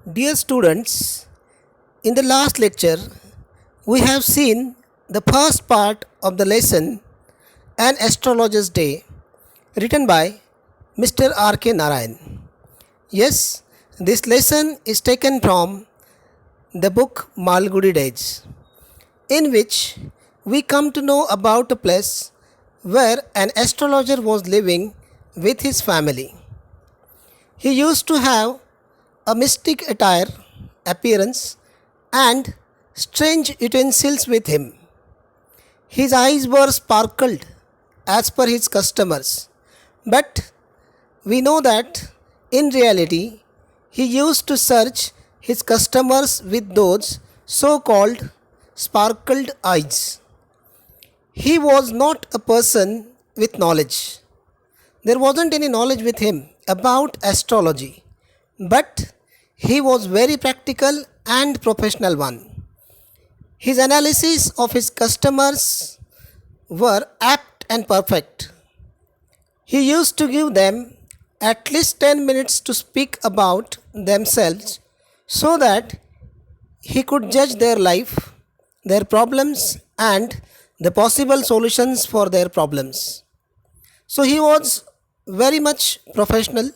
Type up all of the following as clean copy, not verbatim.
Dear students, in the last lecture, we have seen the first part of the lesson An Astrologer's Day, written by Mr. R.K. Narayan. Yes, this lesson is taken from the book Malgudi Days, in which we come to know about a place where an astrologer was living with his family. He used to have a mystic attire, appearance, and strange utensils with him. His eyes were sparkled as per his customers, but we know that in reality he used to search his customers with those so called sparkled eyes. He was not a person with knowledge. There wasn't any knowledge with him about astrology, but he was very practical and professional one. His analysis of his customers were apt and perfect. He used to give them at least 10 minutes to speak about themselves so that he could judge their life, their problems, and the possible solutions for their problems. So he was very much professional.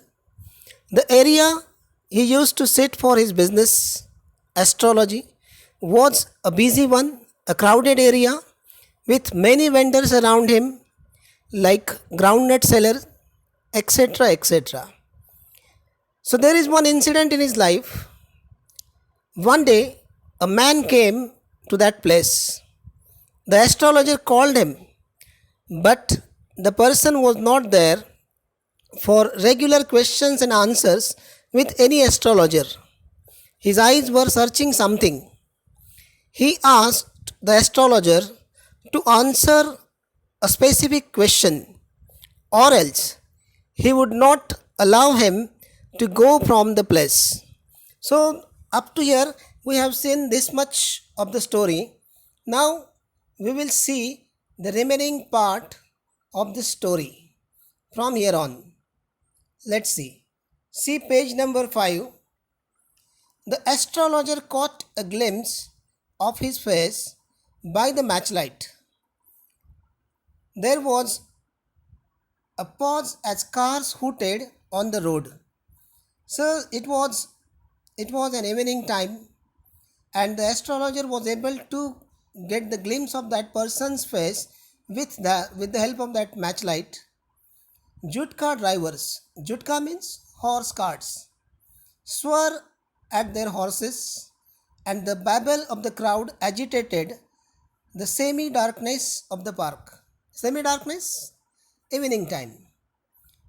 The area he used to sit for his business, astrology, was a busy one, a crowded area with many vendors around him, like groundnut sellers, etc. etc. So there is one incident in his life. One day, a man came to that place. The astrologer called him, but the person was not there for regular questions and answers with any astrologer. His eyes were searching something. He asked the astrologer to answer a specific question, or else he would not allow him to go from the place. So, up to here, we have seen this much of the story. Now, we will see the remaining part of the story from here on. Let's see. See page number 5. The astrologer caught a glimpse of his face by the matchlight. There was a pause as cars hooted on the road. So it was an evening time, and the astrologer was able to get the glimpse of that person's face with the help of that matchlight. Jutka drivers, Jutka means horse carts, swore at their horses, and the babble of the crowd agitated the semi darkness of the park. Semi darkness, evening time.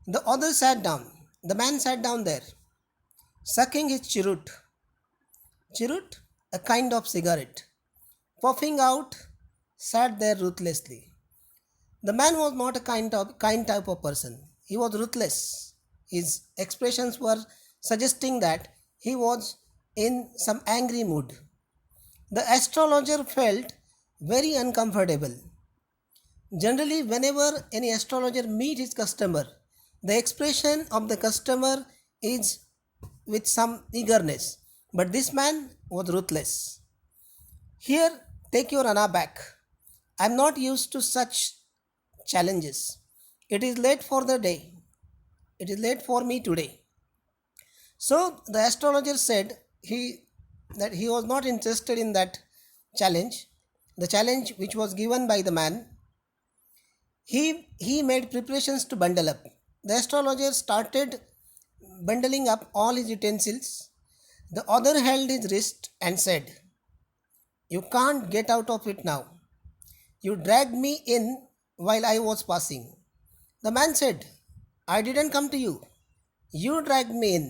The other sat down. The man sat down there, sucking his chirut. Chirut, a kind of cigarette. Puffing out, sat there ruthlessly. The man was not a kind type of person. He was ruthless. His expressions were suggesting that he was in some angry mood. The astrologer felt very uncomfortable. Generally, whenever any astrologer meets his customer, the expression of the customer is with some eagerness. But this man was ruthless. Here, take your Anna back. I am not used to such challenges. It is late for the day. It is late for me today. So the astrologer said he was not interested in that challenge, the challenge which was given by the man. He made preparations to bundle up. The astrologer started bundling up all his utensils. The other held his wrist and said, "You can't get out of it now. You dragged me in while I was passing." The man said, "I didn't come to you. You dragged me in,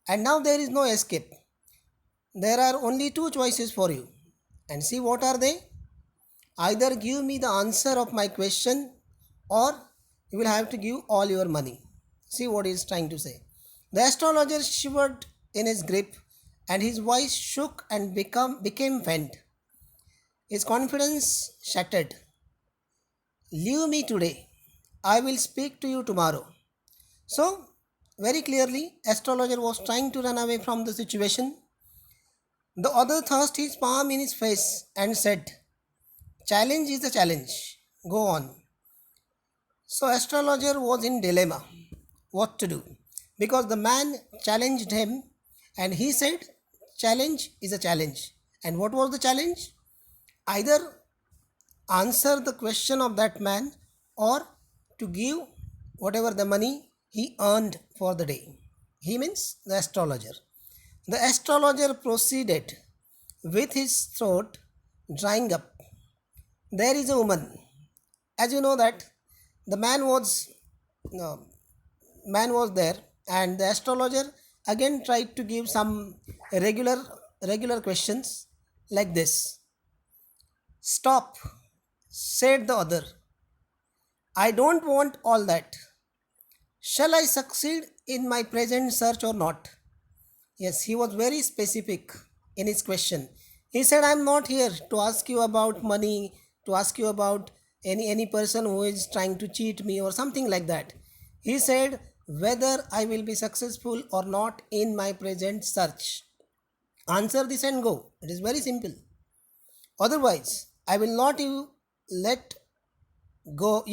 and now there is no escape. There are only two choices for you. And see what are they? Either give me the answer of my question, or you will have to give all your money." See what he is trying to say. The astrologer shivered in his grip, and his voice shook and became faint. His confidence shattered. "Leave me today. I will speak to you tomorrow." So Very clearly, astrologer was trying to run away from the situation. The other thrust his palm in his face and said, challenge is a challenge. Go on. So astrologer was in dilemma what to do because the man challenged him and he said challenge is a challenge. And what was the challenge? Either answer the question of that man or to give whatever the money he earned for the day. He means the astrologer. The astrologer proceeded with his throat drying up. There is a woman. As you know that the no, man was there and the astrologer again tried to give some regular regular questions like this. Stop, said the other. I don't want all that. Shall I succeed in my present search or not? Yes, he was very specific in his question. He said, I'm not here to ask you about money, to ask you about any person who is trying to cheat me or something like that. He said, whether I will be successful or not in my present search. Answer this and go. It is very simple. Otherwise, I will not you let go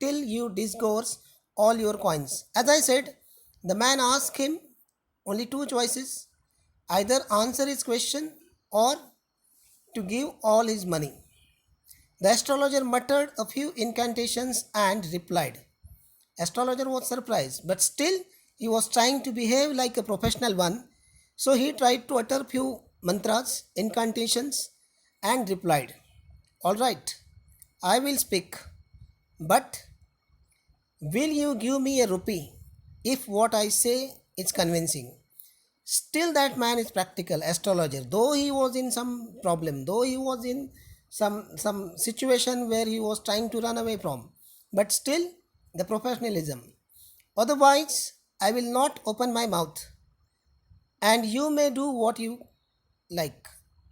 till you disgorge all your coins. As I said, the man asked him only two choices, either answer his question or to give all his money. The astrologer muttered a few incantations and replied. Astrologer was surprised, but still he was trying to behave like a professional one. So he tried to utter few mantras, incantations, and replied, all right, I will speak, but will you give me a rupee if what I say is convincing? Still, that man is practical, astrologer. Though he was in some problem, though he was in some situation where he was trying to run away from, but still the professionalism. Otherwise, I will not open my mouth, and you may do what you like.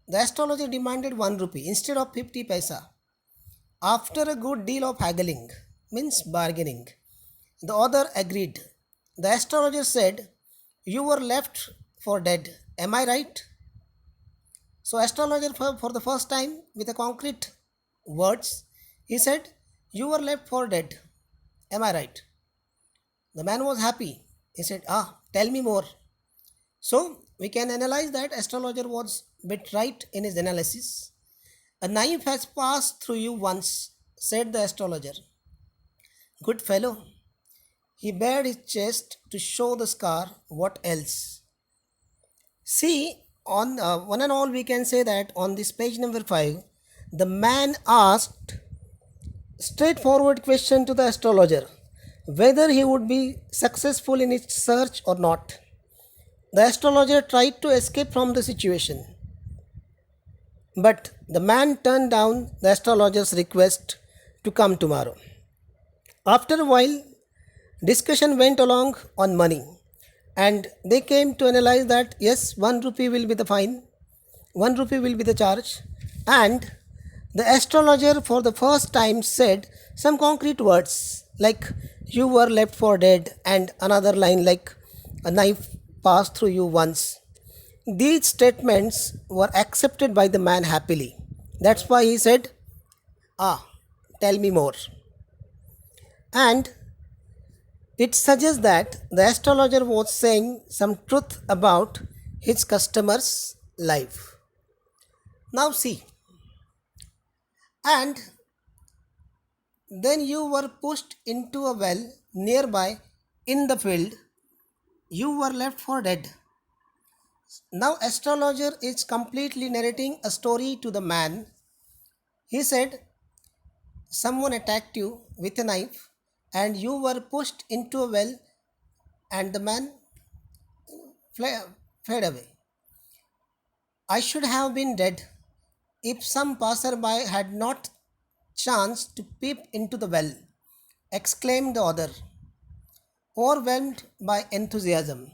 The astrologer demanded 1 rupee instead of 50 paisa. After a good deal of haggling, means bargaining, the other agreed. The astrologer said, you were left for dead. Am I right? So, astrologer for the first time with a concrete words, he said, you were left for dead. Am I right? The man was happy. He said, tell me more. So, we can analyze that astrologer was bit right in his analysis. A knife has passed through you once, said the astrologer. Good fellow. He bared his chest to show the scar. What else? See, on one and all, we can say that on this page number 5, the man asked straightforward question to the astrologer whether he would be successful in his search or not. The astrologer tried to escape from the situation, but the man turned down the astrologer's request to come tomorrow. After a while, discussion went along on money, and they came to analyze that yes, 1 rupee will be the fine, 1 rupee will be the charge, and the astrologer for the first time said some concrete words like you were left for dead, and another line like a knife passed through you once. These statements were accepted by the man happily. That's why he said, ah, tell me more. And it suggests that the astrologer was saying some truth about his customer's life. Now, see, and then you were pushed into a well nearby in the field, you were left for dead. Now, astrologer is completely narrating a story to the man. He said, someone attacked you with a knife and you were pushed into a well and the man fled away. I should have been dead if some passerby had not chanced to peep into the well, exclaimed the other, overwhelmed by enthusiasm.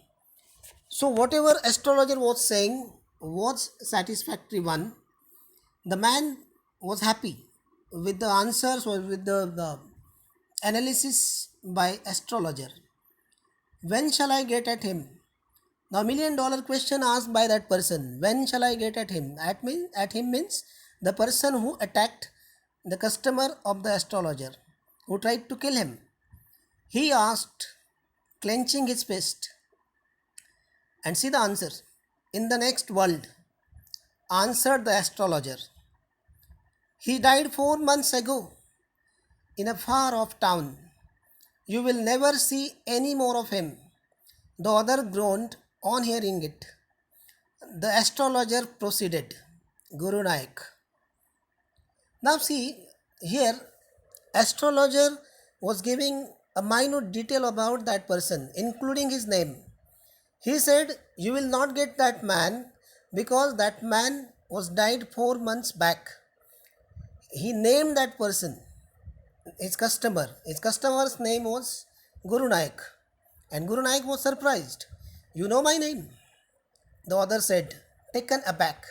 So, whatever astrologer was saying was satisfactory one. The man was happy with the answers or with the analysis by astrologer. When shall I get at him? Now, $1 million question asked by that person. When shall I get at him? At him means the person who attacked the customer of the astrologer, who tried to kill him. He asked, clenching his fist, and see the answer. In the next world, answered the astrologer. He died 4 months ago in a far off town. You will never see any more of him. The other groaned on hearing it. The astrologer proceeded, Guru Nayak. Now see, here astrologer was giving a minute detail about that person, including his name. He said, you will not get that man because that man was died 4 months back. He named that person, his customer. His customer's name was Guru Nayak. And Guru Nayak was surprised. You know my name? The other said, taken aback.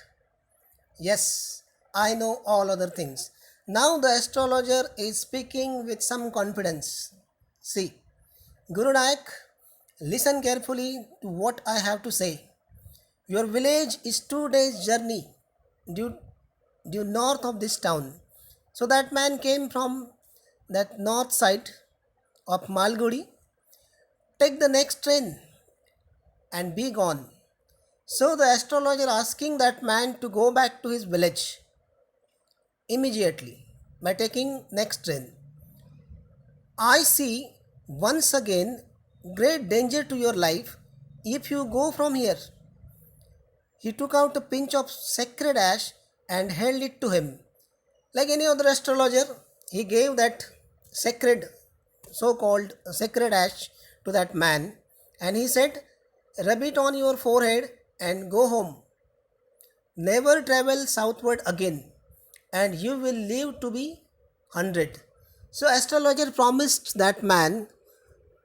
Yes, I know all other things. Now the astrologer is speaking with some confidence. See, Guru Nayak, listen carefully to what I have to say. Your village is 2 days' journey due north of this town. So that man came from that north side of Malgudi. Take the next train and be gone. So the astrologer asking that man to go back to his village immediately by taking next train. I see once again great danger to your life if you go from here. He took out a pinch of sacred ash and held it to him. Like any other astrologer, he gave that sacred, so-called sacred ash to that man, and he said, rub it on your forehead and go home. Never travel southward again, and you will live to be 100. So astrologer promised that man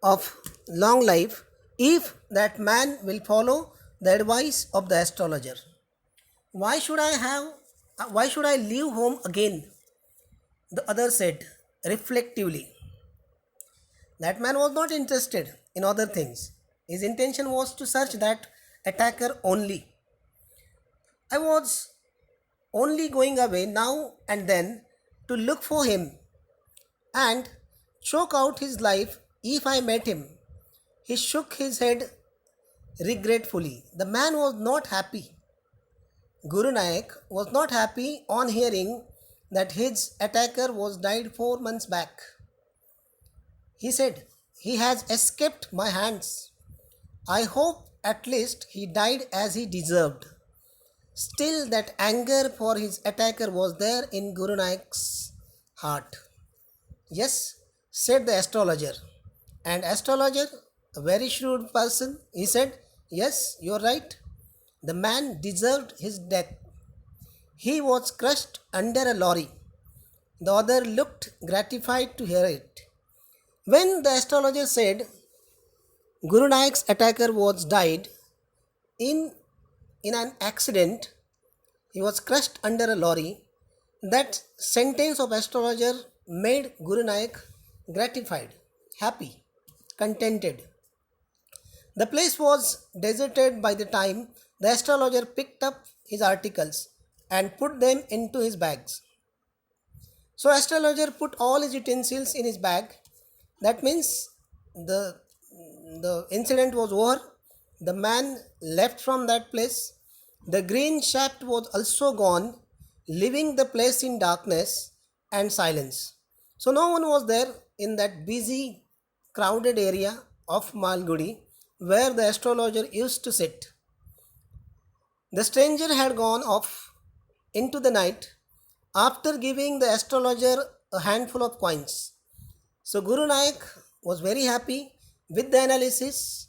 of long life if that man will follow the advice of the astrologer. Why should I leave home again? The other said reflectively. That man was not interested in other things. His intention was to search that attacker only. I was only going away now and then to look for him and choke out his life if I met him. He shook his head regretfully. The man was not happy. Guru Nayak was not happy on hearing that his attacker was died 4 months back. He said, he has escaped my hands. I hope at least he died as he deserved. Still, that anger for his attacker was there in Guru Nayak's heart. Yes, said the astrologer. And astrologer, a very shrewd person, he said, yes, you're right. The man deserved his death. He was crushed under a lorry. The other looked gratified to hear it. When the astrologer said Guru Nayak's attacker was died in an accident, he was crushed under a lorry, that sentence of astrologer made Guru Nayak gratified, happy, contented. The place was deserted by the time the astrologer picked up his articles and put them into his bags. So astrologer put all his utensils in his bag. That means the incident was over. The man left from that place. The green shaft was also gone, leaving the place in darkness and silence. So no one was there in that busy, crowded area of Malgudi where the astrologer used to sit. The stranger had gone off into the night after giving the astrologer a handful of coins. So Guru Nayak was very happy with the analysis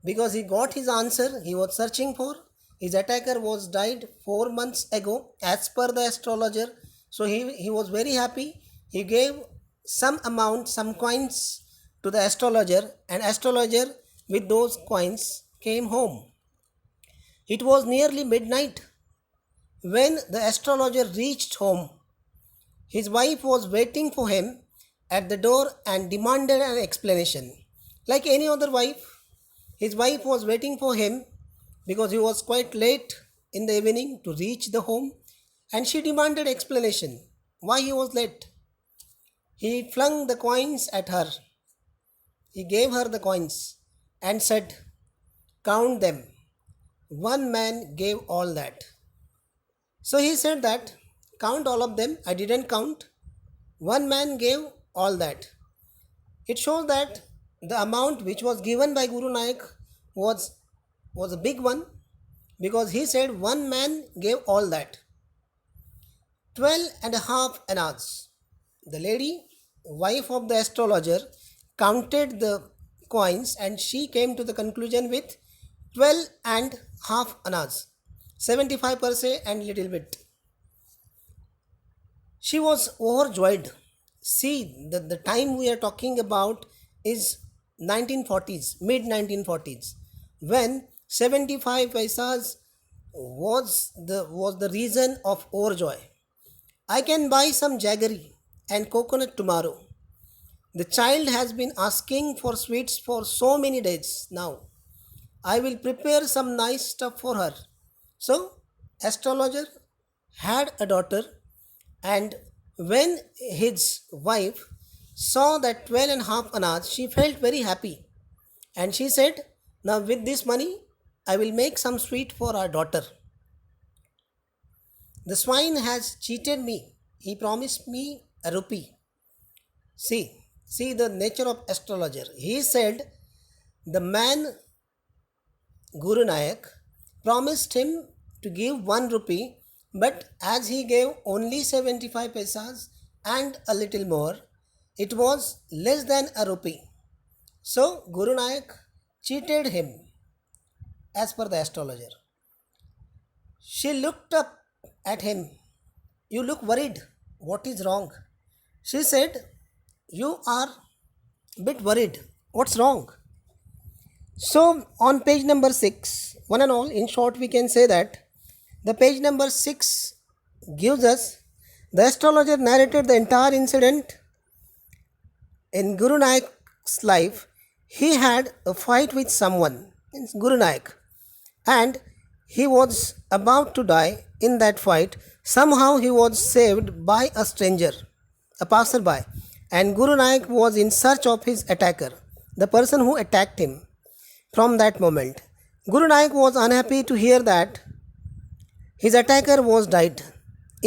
because he got his answer he was searching for. His attacker was died 4 months ago as per the astrologer. So he was very happy. He gave some amount, some coins to the astrologer, and astrologer with those coins came home. It was nearly midnight when the astrologer reached home. His wife was waiting for him at the door and demanded an explanation. Like any other wife, His wife was waiting for him because he was quite late in the evening to reach the home, and she demanded explanation why he was late. He flung the coins at her. He gave her the coins and said, "Count them. One man gave all that." So he said that, "Count all of them. I didn't count. One man gave all that." It shows that the amount which was given by Guru Nanak was a big one, because he said one man gave all that. 12 and a half annas. The lady, wife of the astrologer, counted the coins and she came to the conclusion with 12 and half annas, 75% and little bit. She was overjoyed. See, the time we are talking about is 1940s, mid 1940s, when 75 paisas was the reason of overjoy. I can buy some jaggery and coconut tomorrow. The child has been asking for sweets for so many days now. I will prepare some nice stuff for her. So, astrologer had a daughter, and when his wife saw that 12 and a half annas, she felt very happy. And she said, "Now with this money, I will make some sweet for our daughter. The swine has cheated me. He promised me a rupee." See the nature of astrologer. He said the man Guru Nanak promised him to give 1 rupee, but as he gave only 75 paisas and a little more, it was less than a rupee. So Guru Nanak cheated him as per the astrologer. She looked up at him. "You look worried. What is wrong?" She said, "You are a bit worried. What's wrong?" So on page number 6, one and all, in short, we can say that the page number 6 gives us the astrologer narrated the entire incident in Guru Nanak's life. He had a fight with someone, Guru Nanak, and he was about to die in that fight. Somehow he was saved by a stranger, a passerby, and Guru Nanak was in search of his attacker, the person who attacked him. From that moment, Guru Nanak was unhappy to hear that his attacker was died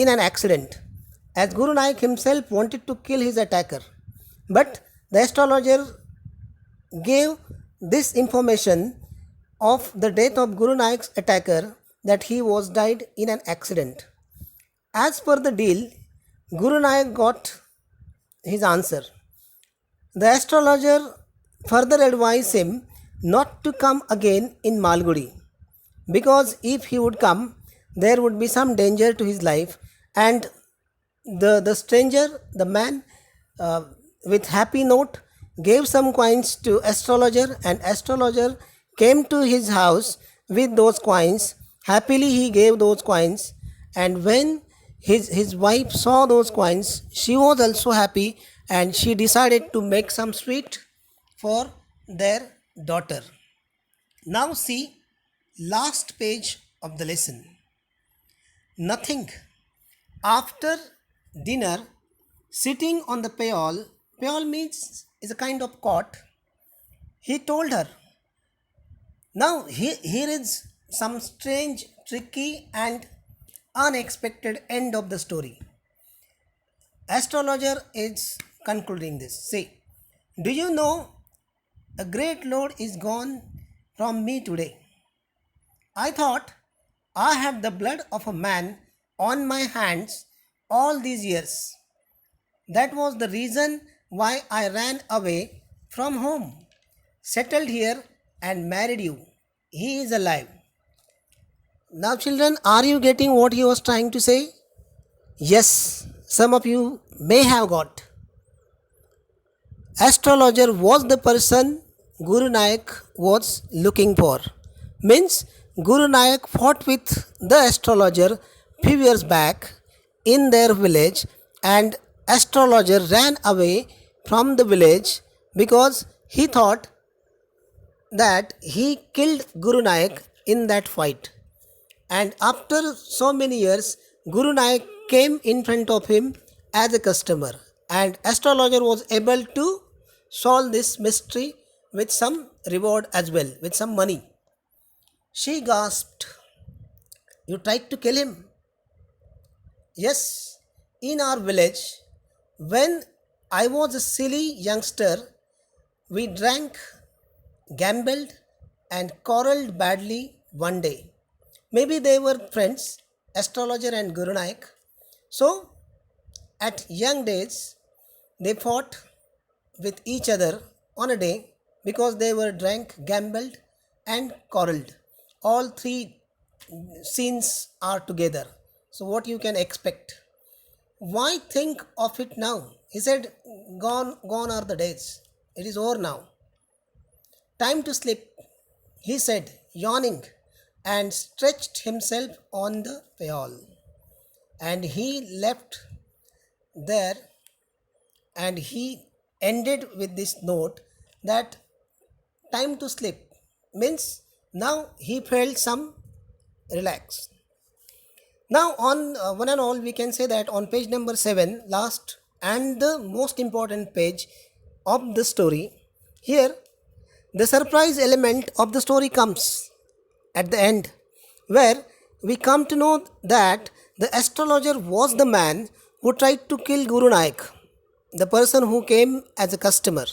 in an accident, as Guru Nanak himself wanted to kill his attacker. But the astrologer gave this information of the death of Guru Nanak's attacker, that he was died in an accident. As per the deal, Guru Nanak got his answer. The astrologer further advised him not to come again in Malgudi, because if he would come, there would be some danger to his life. And the stranger, the man, with happy note, gave some coins to astrologer, and astrologer came to his house with those coins. Happily he gave those coins, and when his wife saw those coins, she was also happy, and she decided to make some sweet for their daughter. Now see last page of the lesson. Nothing. After dinner, sitting on the payal means is a kind of cot, he told her. Now here is some strange, tricky and unexpected end of the story. Astrologer is concluding this. See, "Do you know, a great load is gone from me today. I thought I had the blood of a man on my hands all these years. That was the reason why I ran away from home, settled here and married you. He is alive." Now children, are you getting what he was trying to say? Yes, some of you may have got. Astrologer was the person Guru Nanak was looking for. Means Guru Nanak fought with the astrologer few years back in their village, and astrologer ran away from the village because he thought that he killed Guru Nanak in that fight. And after so many years, Guru Nanak came in front of him as a customer, and astrologer was able to solve this mystery with some reward as well, with some money. She gasped, "You tried to kill him?" "Yes, in our village, when I was a silly youngster, we drank, gambled, and quarreled badly one day. Maybe they were friends, astrologer and Guru Nanak. So, at young days, they fought with each other on a day because they were drank, gambled, and quarreled. All three scenes are together. So, what you can expect? Why think of it now? He said, gone are the days. It is over now. Time to sleep, he said, yawning, and stretched himself on the wall. And he left there, and he ended with this note that time to sleep means now he felt some relax. Now, on one and all, we can say that on page number 7, last and the most important page of the story, here the surprise element of the story comes at the end, where we come to know that the astrologer was the man who tried to kill Guru Nanak, the person who came as a customer,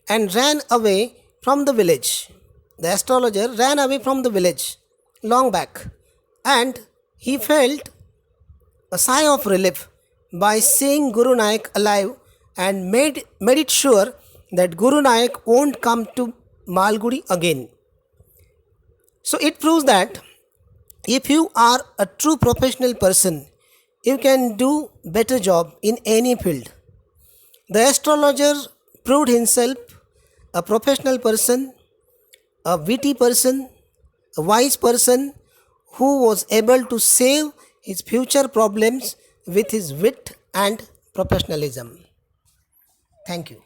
and ran away from the village. The astrologer ran away from the village long back, and he felt a sigh of relief by seeing Guru Nanak alive, and made it sure that Guru Nanak won't come to Malgudi again. So it proves that if you are a true professional person, you can do better job in any field. The astrologer proved himself a professional person, a witty person, a wise person who was able to save his future problems with his wit and professionalism. Thank you.